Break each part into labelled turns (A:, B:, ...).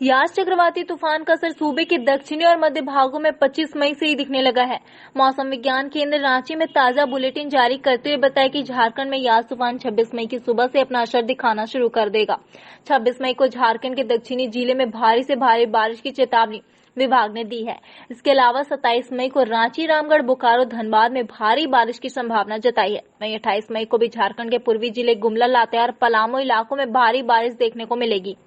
A: यास चक्रवाती तूफान का असर सूबे के दक्षिणी और मध्य भागों में 25 मई से ही दिखने लगा है। मौसम विज्ञान केंद्र रांची में ताजा बुलेटिन जारी करते हुए बताया कि झारखंड में यास तूफान 26 मई की सुबह से अपना असर दिखाना शुरू कर देगा। 26 मई को झारखंड के दक्षिणी जिले में भारी से भारी बारिश की चेतावनी विभाग ने दी है। इसके अलावा 27 मई को रांची, रामगढ़, बोकारो, धनबाद में भारी बारिश की संभावना जताई है। वहीं 28 मई को भी झारखंड के पूर्वी जिले गुमला, लातेहार, पलामू इलाकों में भारी बारिश देखने को मिलेगी।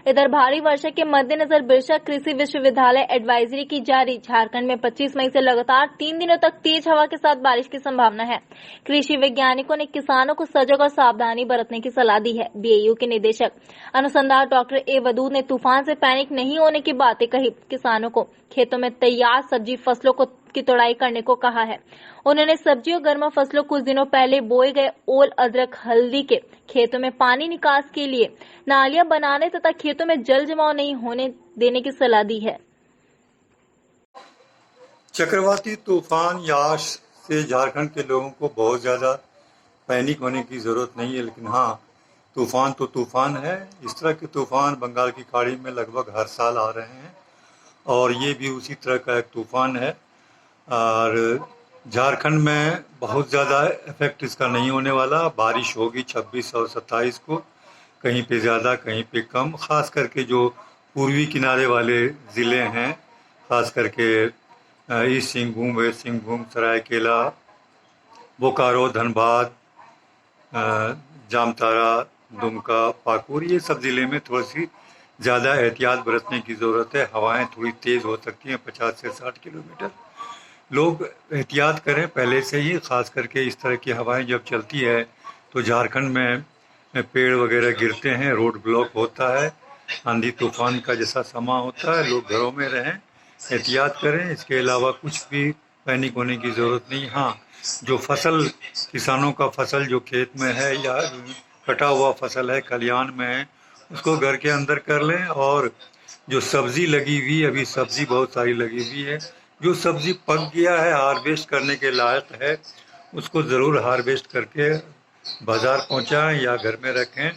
A: इधर भारी वर्षा के मद्देनजर बिरसा कृषि विश्वविद्यालय एडवाइजरी की जारी। झारखंड में 25 मई से लगातार 3 दिनों तक तेज हवा के साथ बारिश की संभावना है। कृषि वैज्ञानिकों ने किसानों को सजग और सावधानी बरतने की सलाह दी है। बीएयू के निदेशक अनुसंधान डॉक्टर ए वदूद ने तूफान से पैनिक नहीं होने की बातें कही। किसानों को खेतों में तैयार सब्जी फसलों की तोड़ाई करने को कहा है। उन्होंने सब्जी और गर्मा फसलों कुछ दिनों पहले बोए गए ओल, अदरक, हल्दी के खेतों में पानी निकास के लिए नालियां बनाने तथा खेतों में जल जमाव नहीं होने देने की सलाह दी है।
B: चक्रवाती तूफान यास से झारखंड के लोगों को बहुत ज्यादा पैनिक होने की जरूरत नहीं है, लेकिन हाँ, तूफान तो तूफान है। इस तरह के तूफान बंगाल की खाड़ी में लगभग हर साल आ रहे हैं और ये भी उसी तरह का एक तूफान है। और झारखंड में बहुत ज़्यादा इफेक्ट इसका नहीं होने वाला। बारिश होगी 26 और 27 को, कहीं पे ज़्यादा कहीं पे कम। ख़ास करके जो पूर्वी किनारे वाले ज़िले हैं, ख़ास करके ईस्ट सिंहभूम, वेस्ट सिंहभूम, सरायकेला, बोकारो, धनबाद, जामताड़ा, दुमका, पाकुड़, ये सब ज़िले में थोड़ी सी ज़्यादा एहतियात बरतने की ज़रूरत है। हवाएं थोड़ी तेज़ हो सकती हैं, 50 से 60 किलोमीटर। लोग एहतियात करें पहले से ही। ख़ास करके इस तरह की हवाएं जब चलती है तो झारखंड में पेड़ वगैरह गिरते हैं, रोड ब्लॉक होता है, आंधी तूफान का जैसा समा होता है। लोग घरों में रहें, एहतियात करें। इसके अलावा कुछ भी पैनिक होने की ज़रूरत नहीं। हाँ, जो फसल, किसानों का फसल जो खेत में है या कटा हुआ फसल है, खलिहान में है, उसको घर के अंदर कर लें। और जो सब्ज़ी लगी हुई, अभी सब्ज़ी बहुत सारी लगी हुई है, जो सब्ज़ी पक गया है, हार्वेस्ट करने के लायक है, उसको ज़रूर हार्वेस्ट करके बाज़ार पहुंचाएं या घर में रखें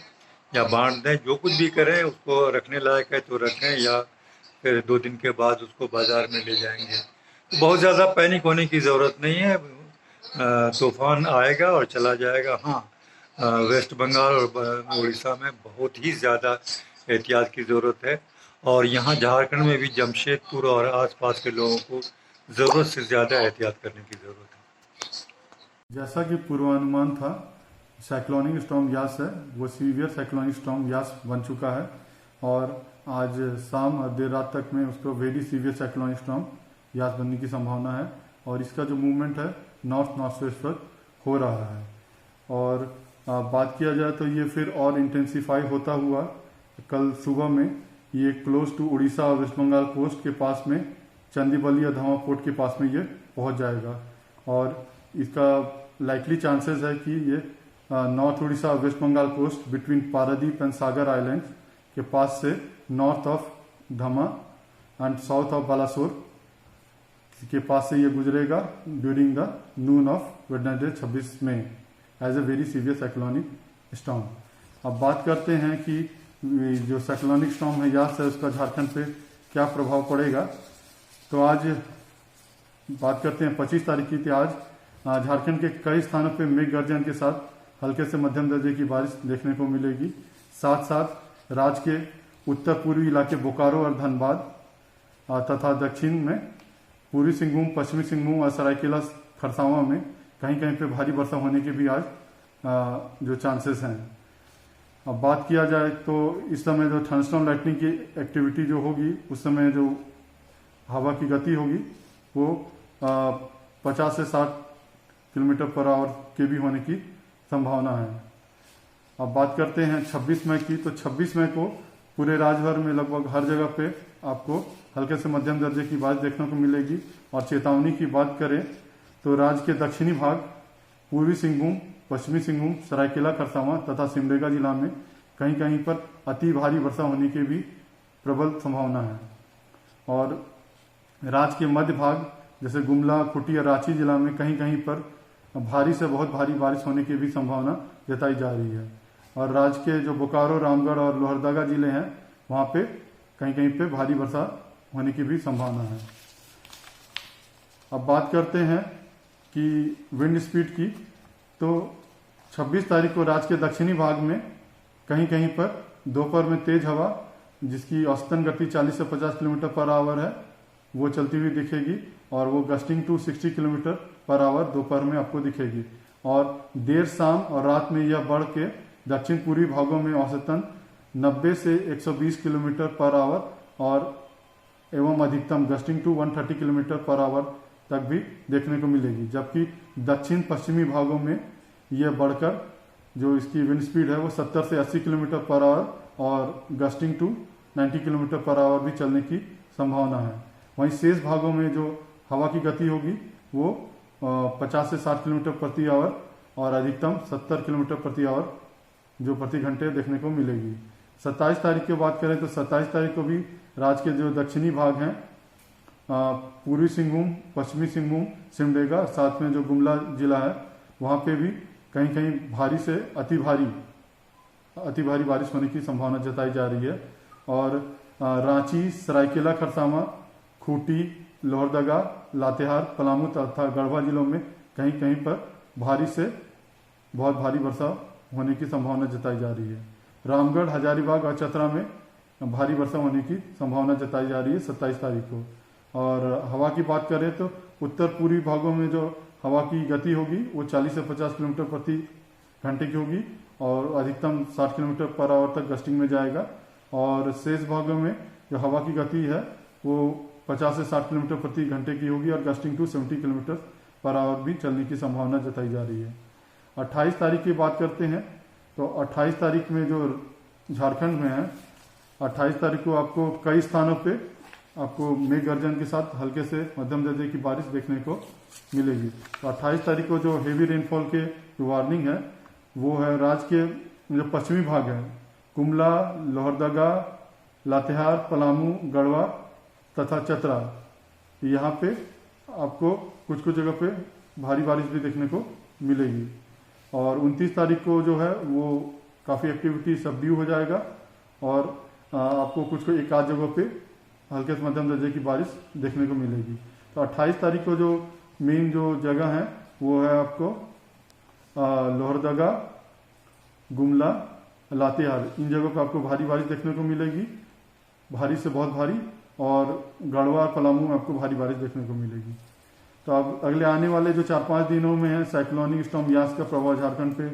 B: या बांट दें। जो कुछ भी करें, उसको रखने लायक है तो रखें, या फिर 2 दिन के बाद उसको बाज़ार में ले जाएंगे। तो बहुत ज़्यादा पैनिक होने की ज़रूरत नहीं है। तूफान आएगा और चला जाएगा। हाँ, वेस्ट बंगाल और उड़ीसा में बहुत ही ज़्यादा एहतियात की ज़रूरत है और यहाँ झारखंड में भी जमशेदपुर और आसपास के लोगों को ज़रूरत से ज़्यादा एहतियात करने की ज़रूरत है।
C: जैसा कि पूर्वानुमान था, साइक्लोनिक स्टॉर्म यास है, वो सीवियर साइक्लोनिक स्टॉर्म यास बन चुका है और आज शाम और देर रात तक में उसको वेरी सीवियर साइक्लोनिक स्टॉर्म यास बनने की संभावना है और इसका जो मूवमेंट है नॉर्थ नॉर्थ वेस्ट पर हो रहा है। और बात किया जाए तो ये फिर और इंटेंसिफाई होता हुआ कल सुबह में ये क्लोज टू उड़ीसा और वेस्ट बंगाल कोस्ट के पास में चंदीबली या धामा पोर्ट के पास में ये पहुंच जाएगा और इसका लाइकली चांसेस है कि ये नॉर्थ उड़ीसा और west Bengal coast between Paradip and Sagar islands के पास से north of Dhamra and south of Balasore के पास से ये गुजरेगा during the noon of Wednesday 26 May as a very severe cyclonic storm. अब बात करते हैं कि जो साइक्लोनिक स्टॉर्म है यास है उसका झारखंड पे क्या प्रभाव पड़ेगा। तो आज बात करते हैं 25 तारीख की। आज झारखंड के कई स्थानों पे मेघ गर्जन के साथ हल्के से मध्यम दर्जे की बारिश देखने को मिलेगी। साथ साथ राज्य के उत्तर पूर्वी इलाके बोकारो और धनबाद तथा दक्षिण में पूर्वी सिंहभूम, पश्चिमी सिंहभूम और सरायकेला, खरसावां में कहीं कहीं पे भारी वर्षा होने के भी आज जो चांसेस हैं। अब बात किया जाए तो इस समय जो थंडरस्टॉर्म लाइटनिंग की एक्टिविटी जो होगी, उस समय जो हवा की गति होगी वो 50 से 60 किलोमीटर पर आवर के भी होने की संभावना है। अब बात करते हैं 26 मई की। तो 26 मई को पूरे राज्य भर में लगभग हर जगह पे आपको हल्के से मध्यम दर्जे की बारिश देखने को मिलेगी। और चेतावनी की बात करें तो राज्य के दक्षिणी भाग, पूर्वी सिंहभूम, पश्चिमी सिंहभूम, सरायकेला, खरसावां तथा सिमडेगा जिला में कहीं कहीं पर अति भारी वर्षा होने की भी प्रबल संभावना है। और राज्य के मध्य भाग जैसे गुमला, खूंटी और रांची जिला में कहीं कहीं पर भारी से बहुत भारी बारिश होने की भी संभावना जताई जा रही है। और राज्य के जो बोकारो, रामगढ़ और लोहरदगा जिले हैं वहां पे कहीं कहीं पे भारी वर्षा होने की भी संभावना है। अब बात करते हैं कि विंड स्पीड की, तो 26 तारीख को राज्य के दक्षिणी भाग में कहीं कहीं पर दोपहर में तेज हवा, जिसकी औसतन गति 40 से 50 किलोमीटर पर आवर है, वो चलती हुई दिखेगी और वो gusting to 60 kilometre per hour दोपहर में आपको दिखेगी। और देर शाम और रात में यह बढ़ के दक्षिण पूर्वी भागों में औसतन 90 से 120 किलोमीटर पर आवर और एवं अधिकतम gusting to 130 kilometre per hour तक भी देखने को मिलेगी। जबकि दक्षिण पश्चिमी भागों में यह बढ़कर जो इसकी विंड स्पीड है वो 70 से 80 किलोमीटर पर आवर और gusting to 90 kilometre per hour भी चलने की संभावना है। वहीं शेष भागों में जो हवा की गति होगी वो 50 से 60 किलोमीटर प्रति आवर और अधिकतम 70 किलोमीटर प्रति आवर जो प्रति घंटे देखने को मिलेगी। 27 तारीख की बात करें तो 27 तारीख को भी राज्य के जो दक्षिणी भाग हैं, पूर्वी सिंहभूम, पश्चिमी सिंहभूम, सिमडेगा, साथ में जो गुमला जिला है, वहां पे भी कहीं कहीं भारी से अति भारी बारिश होने की संभावना जताई जा रही है। और रांची, सरायकेला खरसावां, खूंटी, लोहरदगा, लातेहार, पलामू तथा गढ़वा जिलों में कहीं कहीं पर भारी से बहुत भारी वर्षा होने की संभावना जताई जा रही है। रामगढ़, हजारीबाग और चतरा में भारी वर्षा होने की संभावना जताई जा रही है 27 तारीख को। और हवा की बात करें तो उत्तर पूर्वी भागों में जो हवा की गति होगी वो 40 से 50 किलोमीटर प्रति घंटे की होगी और अधिकतम 60 किलोमीटर पर आवर तक गस्टिंग में जाएगा। और शेष भागों में जो हवा की गति है वो 50 से 60 किलोमीटर प्रति घंटे की होगी और gusting to 70 kilometre per hour भी चलने की संभावना जताई जा रही है। 28 तारीख की बात करते हैं तो 28 तारीख में जो झारखंड में है, 28 तारीख को आपको कई स्थानों पे आपको मेघ गर्जन के साथ हल्के से मध्यम दर्जे की बारिश देखने को मिलेगी। तो 28 तारीख को जो हेवी रेनफॉल के जो वार्निंग है वो है राज्य के जो पश्चिमी भाग है, गुमला, लोहरदगा, लातेहार, पलामू, गढ़वा तथा चतरा, यहाँ पे आपको कुछ कुछ जगह पे भारी बारिश भी देखने को मिलेगी। और 29 तारीख को जो है वो काफ़ी एक्टिविटी सबड्यू हो जाएगा और आपको कुछ एक आध जगह पे हल्के से मध्यम दर्जे की बारिश देखने को मिलेगी। तो 28 तारीख को जो मेन जो जगह है वो है आपको लोहरदगा, गुमला, लातेहार, इन जगहों पे आपको भारी बारिश देखने को मिलेगी, भारी से बहुत भारी। और गढ़वा, पलामू में आपको भारी बारिश देखने को मिलेगी। तो अब अगले आने वाले जो 4-5 दिनों में है, साइक्लोनिक स्टॉर्म यास का प्रभाव झारखंड पे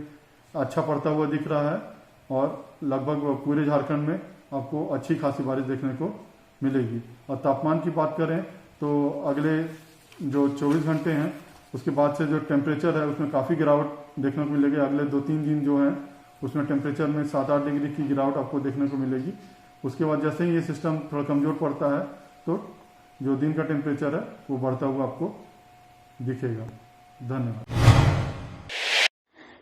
C: अच्छा पड़ता हुआ दिख रहा है और लगभग पूरे झारखंड में आपको अच्छी खासी बारिश देखने को मिलेगी। और तापमान की बात करें तो अगले जो 24 घंटे हैं उसके बाद से जो टेम्परेचर है उसमें काफ़ी गिरावट देखने को मिलेगी। अगले 2-3 दिन जो है उसमें टेम्परेचर में 7-8 डिग्री की गिरावट आपको देखने को मिलेगी। उसके बाद जैसे ही ये सिस्टम थोड़ा कमजोर पड़ता है तो जो दिन का टेम्परेचर है वो बढ़ता हुआ आपको दिखेगा। धन्यवाद।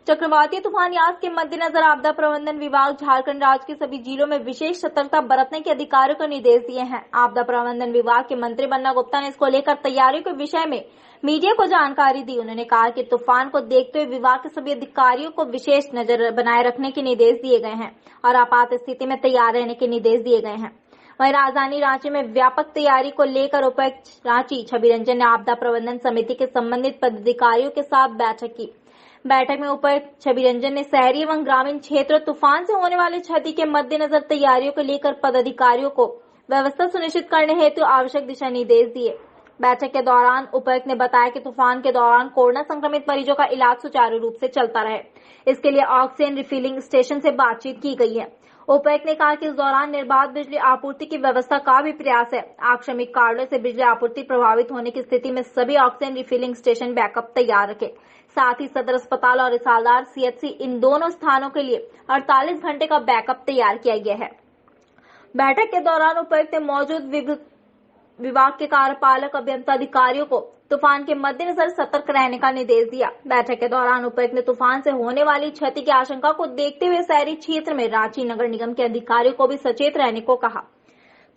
A: चक्रवाती तूफान यास के मद्देनजर आपदा प्रबंधन विभाग झारखंड राज्य के सभी जिलों में विशेष सतर्कता बरतने के अधिकारियों को निर्देश दिए हैं। आपदा प्रबंधन विभाग के मंत्री बन्ना गुप्ता ने इसको लेकर तैयारियों के विषय में मीडिया को जानकारी दी। उन्होंने कहा कि तूफान को देखते हुए विभाग के सभी अधिकारियों को विशेष नजर बनाए रखने के निर्देश दिए गए हैं और आपात स्थिति में तैयार रहने के निर्देश दिए गए हैं। वहीं राजधानी रांची में व्यापक तैयारी को लेकर उपायुक्त रांची छवि रंजन ने आपदा प्रबंधन समिति के संबंधित पदाधिकारियों के साथ बैठक की। बैठक में उपायुक्त छवि रंजन ने शहरी एवं ग्रामीण क्षेत्र तूफान से होने वाले क्षति के मद्देनजर तैयारियों को लेकर पदाधिकारियों को व्यवस्था सुनिश्चित करने हेतु आवश्यक दिशा निर्देश दिए। बैठक के दौरान उपायुक्त ने बताया कि तूफान के दौरान कोरोना संक्रमित मरीजों का इलाज सुचारू रूप से चलता रहे, इसके लिए ऑक्सीजन रिफिलिंग स्टेशन से बातचीत की गई है। उपायुक्त ने कहा कि इस दौरान निर्बाध बिजली आपूर्ति की व्यवस्था का भी प्रयास है। आकस्मिक कारणों से बिजली आपूर्ति प्रभावित होने की स्थिति में सभी ऑक्सीजन रिफिलिंग स्टेशन बैकअप तैयार रखे। साथ ही सदर अस्पताल और रिसालदार सीएचसी इन दोनों स्थानों के लिए 48 घंटे का बैकअप तैयार किया गया है। बैठक के दौरान उपायुक्त ने मौजूद विभाग के कार्यपालक अभियंता अधिकारियों को तूफान के मद्देनजर सतर्क रहने का निर्देश दिया। बैठक के दौरान उपायुक्त ने तूफान से होने वाली क्षति की आशंका को देखते हुए शहरी क्षेत्र में रांची नगर निगम के अधिकारियों को भी सचेत रहने को कहा।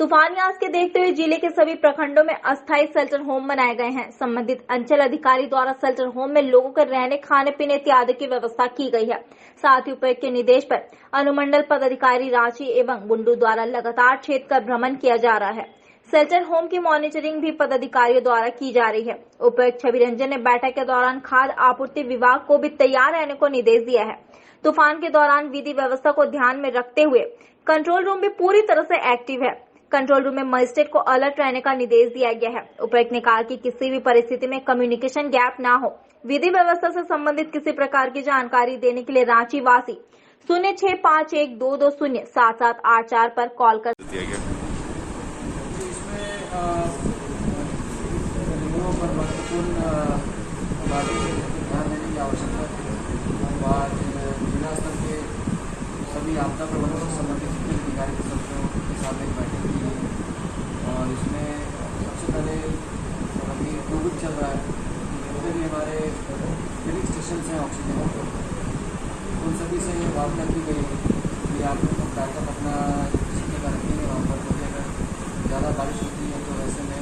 A: तूफान यास के देखते हुए जिले के सभी प्रखंडों में अस्थायी शेल्टर होम बनाए गए हैं। संबंधित अंचल अधिकारी द्वारा शेल्टर होम में लोगों के रहने, खाने पीने इत्यादि की व्यवस्था की गई है। साथ ही उपायुक्त के निर्देश पर अनुमंडल पदाधिकारी रांची एवं बुंडू द्वारा लगातार क्षेत्र का भ्रमण किया जा रहा है। शेल्टर होम की मॉनिटरिंग भी पदाधिकारियों द्वारा की जा रही है। उपायुक्त छवि रंजन ने बैठक के दौरान खाद्य आपूर्ति विभाग को भी तैयार रहने को निर्देश दिया है। तूफान के दौरान विधि व्यवस्था को ध्यान में रखते हुए कंट्रोल रूम भी पूरी तरह से एक्टिव है। कंट्रोल रूम में मजिस्ट्रेट को अलर्ट रहने का निर्देश दिया गया है। उपायुक्त ने कहा कि किसी भी परिस्थिति में कम्युनिकेशन गैप ना हो। विधि व्यवस्था से संबंधित किसी प्रकार की जानकारी देने के लिए रांची वासी 065122077784 पर कॉल कर
D: लोगों पर महत्वपूर्ण बातों पर ध्यान देने की आवश्यकता है। आज जिला स्तर के सभी आपदा प्रबंधन से संबंधित जितने अधिकारी के साथ एक बैठक की है और इसमें सबसे पहले अभी कोविड चल रहा है, जितने भी हमारे फिलिंग स्टेशन हैं ऑक्सीजन उन सभी से ये वार्ता की गई कि आप लोग बैकअप अपना किसी जगह रखेंगे वहाँ पर, क्योंकि अगर ज़्यादा बारिश होती है तो ऐसे में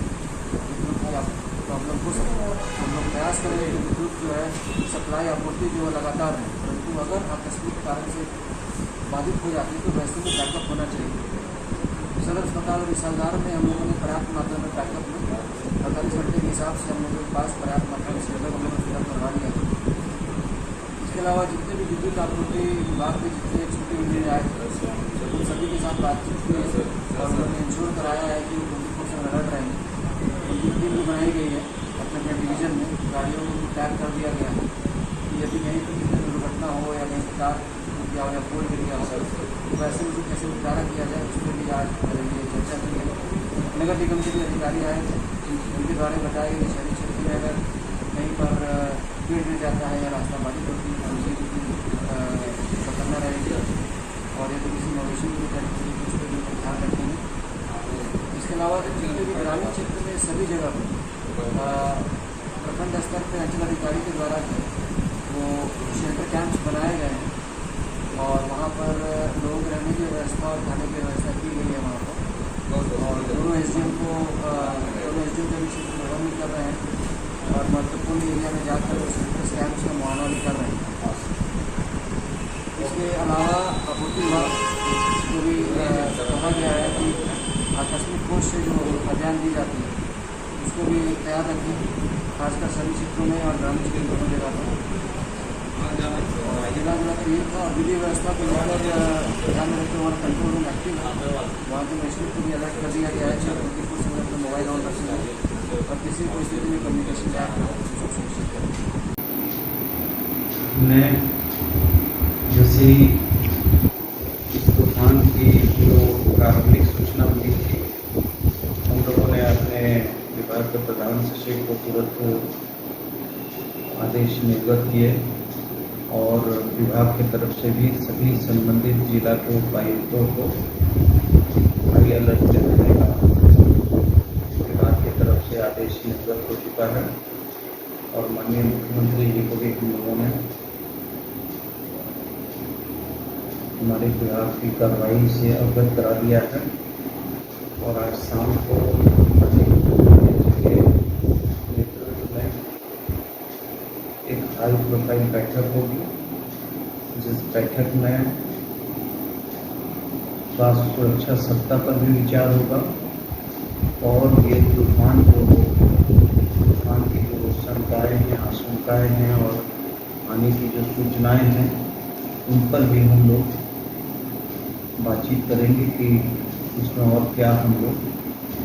D: विद्युत की प्रॉब्लम हो सकती है। हम लोग प्रयास करेंगे कि विद्युत जो है सप्लाई आपूर्ति जो है लगातार है, परंतु अगर आकस्मिक कारण से बाधित हो जाती है तो वैसे में बैकअप होना चाहिए। सदर अस्पताल और विशालदार में हम लोगों ने पर्याप्त मात्रा में बैकअप में 48 घंटे के हिसाब से हम लोगों के पास पर्याप्त मात्रा में सिलेंडर हम लोगों ने फिलअप करवा लिया। इसके अलावा जितने भी विद्युत आपूर्ति विभाग के जितने छोटे इंजीनियर आए उन सभी के साथ बातचीत हुई और उन्होंने इंश्योर कराया है कि 24/7 अलर्ट रहेंगे। उनकी टीम भी बनाई गई है अपने अपने डिवीजन में, गाड़ियों को टैग कर दिया गया है कि यदि कहीं पर किसी दुर्घटना हो या कहीं तार या पोल गिर गया हो तो वैसे उसे कैसे निपटारा किया जाए उस पर भी आज ये चर्चा की है। नगर निगम के भी अधिकारी आए थे, उनके द्वारा बताया कि शहरी क्षेत्र में अगर कहीं पर पेड़ गिर जाता है या रास्ता बाधित होती है उसे पकड़ना रहेगी और यदि किसी मवेशी की तरीके से उस पर भी ध्यान रखेंगे। इसके अलावा जितने भी ग्रामीण क्षेत्र में सभी जगह पर प्रखंड स्तर पर अंचल अधिकारी के द्वारा वो शेल्टर कैंप्स बनाए गए हैं और वहाँ पर लोग रहने की व्यवस्था और खाने की व्यवस्था की गई है वहाँ पर। और दोनों एसडीएम का भी क्षेत्र भ्रमण भी कर रहे हैं और महत्वपूर्ण एरिया में जाकर वो शेल्टर कैंप्स का मुआयना भी कर रहे हैं। इसके अलावा आपूर्ति विभाग को भी कहा गया है कि आकस्मिक कोष से जो अभियान दी जाती है उसको भी तैयार रखें, खासकर सभी क्षेत्रों में और ग्रामीण क्षेत्र दोनों जगह पर। जिला तो ये था, विधि व्यवस्था को लेकर ध्यान में रखते हमारा कंट्रोल रूम एक्टिव है। वहाँ के मजिस्ट्रेट को भी अलर्ट कर दिया गया है 24 समय अपना मोबाइल ऑन रख सकते और किसी परिस्थिति में कम्युनिकेशन गैप उसको सुनिश्चित करें।
E: हमने जैसे ही इस तूफान की जो प्रारंभिक सूचना मिली थी हम लोगों ने अपने विभाग के प्रधान सचिव को तुरंत आदेश निर्गत किए और विभाग की तरफ से भी सभी संबंधित जिला के उपायुक्तों को हाई अलर्ट करने का विभाग की तरफ से आदेश निर्गत हो चुका है और माननीय मुख्यमंत्री जी को भी हम लोगों ने हमारे विभाग की कार्रवाई से अवगत करा दिया है और आज शाम को एक हाई प्रोफाइल बैठक होगी जिस बैठक में स्वास्थ्य सुरक्षा सप्ताह पर भी विचार होगा और ये तूफान की जो शंकाएँ हैं, आशंकाएँ हैं और आने की जो सूचनाएं हैं उन पर भी हम लोग बातचीत करेंगे कि उसमें और क्या हम लोग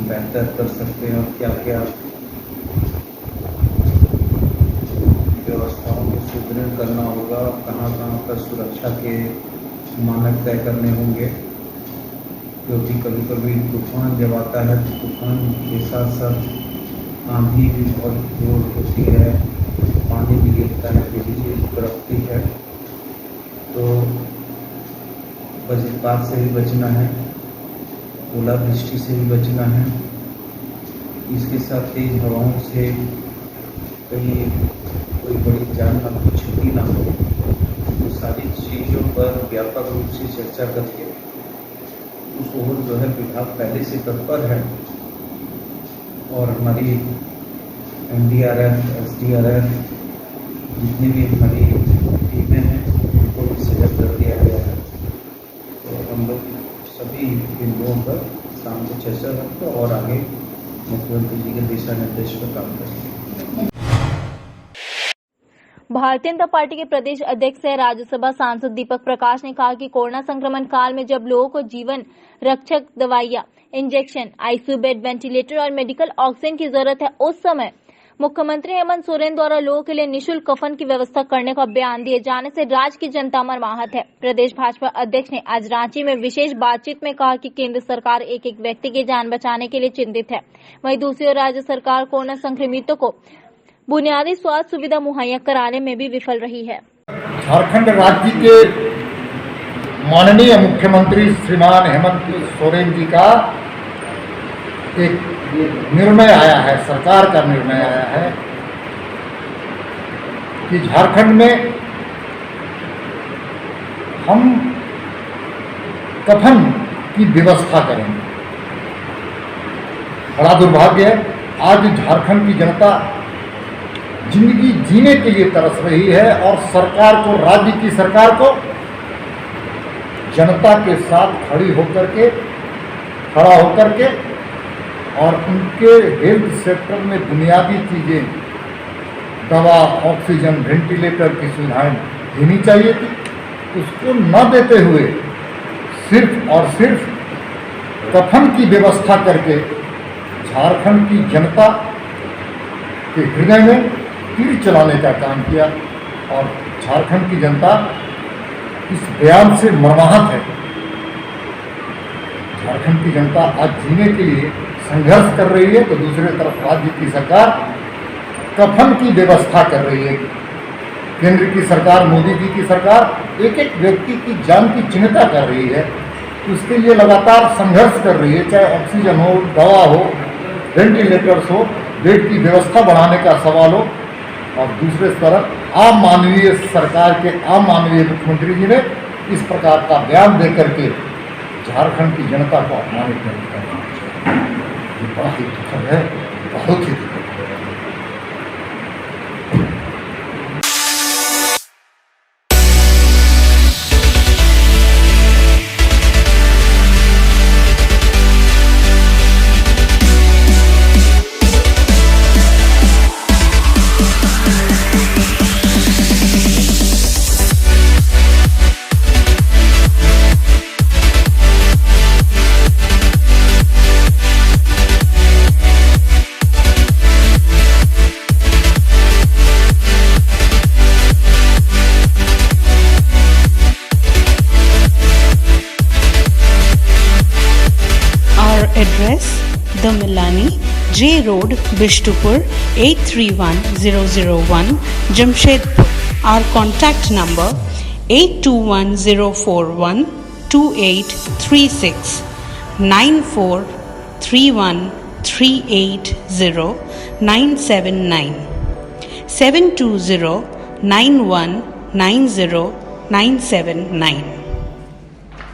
E: बेहतर कर सकते हैं और क्या क्या व्यवस्थाओं को सुदृढ़ करना होगा, कहाँ पर सुरक्षा के मानक तय करने होंगे। क्योंकि कभी कभी तूफान जब आता है तो तूफान के साथ साथ आंधी भी बहुत जोर होती है, पानी भी गिरता है, बिजली कड़कती है, तो वज्रपात से भी बचना है, ओलावृष्टि से भी बचना है। इसके साथ तेज हवाओं से कहीं कोई बड़ी जान ना हो, क्षति ना हो, तो सारी चीज़ों पर व्यापक रूप से चर्चा करके उस ओर जो है विभाग पहले से तत्पर है और हमारी NDRF, SDRF जितनी भी हमारी टीमें हैं उनको भी सजग कर दिया गया है। तो हम लोग सभी बिंदुओं पर शाम को चर्चा करते और आगे मुख्यमंत्री जी के दिशा निर्देश पर काम करेंगे।
A: भारतीय जनता पार्टी के प्रदेश अध्यक्ष है राज्यसभा सांसद दीपक प्रकाश ने कहा कि कोरोना संक्रमण काल में जब लोगों को जीवन रक्षक दवाइयां, इंजेक्शन, आईसीयू बेड, वेंटिलेटर और मेडिकल ऑक्सीजन की जरूरत है, उस समय मुख्यमंत्री हेमंत सोरेन द्वारा लोगों के लिए निःशुल्क कफन की व्यवस्था करने का बयान दिए जाने से राज्य की जनता मर्माहत है। प्रदेश भाजपा अध्यक्ष ने आज रांची में विशेष बातचीत में कहा कि केंद्र सरकार एक एक व्यक्ति की जान बचाने के लिए चिंतित है, वहीं दूसरी ओर राज्य सरकार कोरोना संक्रमितों को बुनियादी स्वास्थ्य सुविधा मुहैया कराने में भी विफल रही है।
F: झारखंड राज्य के माननीय मुख्यमंत्री श्रीमान हेमंत सोरेन जी का एक निर्णय आया है, सरकार का निर्णय आया है कि झारखंड में हम कफन की व्यवस्था करेंगे। बड़ा दुर्भाग्य है, आज झारखंड की जनता जिंदगी जीने के लिए तरस रही है और सरकार को, राज्य की सरकार को जनता के साथ खड़ा होकर के और उनके हेल्थ सेक्टर में बुनियादी चीजें, दवा, ऑक्सीजन, वेंटिलेटर की सुविधाएं देनी चाहिए थी, उसको न देते हुए सिर्फ और सिर्फ कफन की व्यवस्था करके झारखंड की जनता के हृदय में तीर चलाने का काम किया और झारखंड की जनता इस बयान से मर्माहत है। झारखंड की जनता आज जीने के लिए संघर्ष कर रही है, तो दूसरी तरफ राज्य की सरकार कफन की व्यवस्था कर रही है। केंद्र की सरकार, मोदी जी की सरकार एक एक व्यक्ति की जान की चिंता कर रही है, उसके लिए लगातार संघर्ष कर रही है, चाहे ऑक्सीजन हो, दवा हो, वेंटिलेटर्स हो, बेड की व्यवस्था बढ़ाने का सवाल हो। और दूसरे तरफ आम मानवीय सरकार के आम मानवीय मुख्यमंत्री जी ने इस प्रकार का बयान देकर के झारखंड की जनता को अपमानित कर दिया। ये बड़ा ही दुखद है, बहुत ही दुखद है।
G: Address: The Milani, J Road, Bishtupur, 831001, Jamshedpur. Our contact number 821041 2836 9431380979 7209190 979.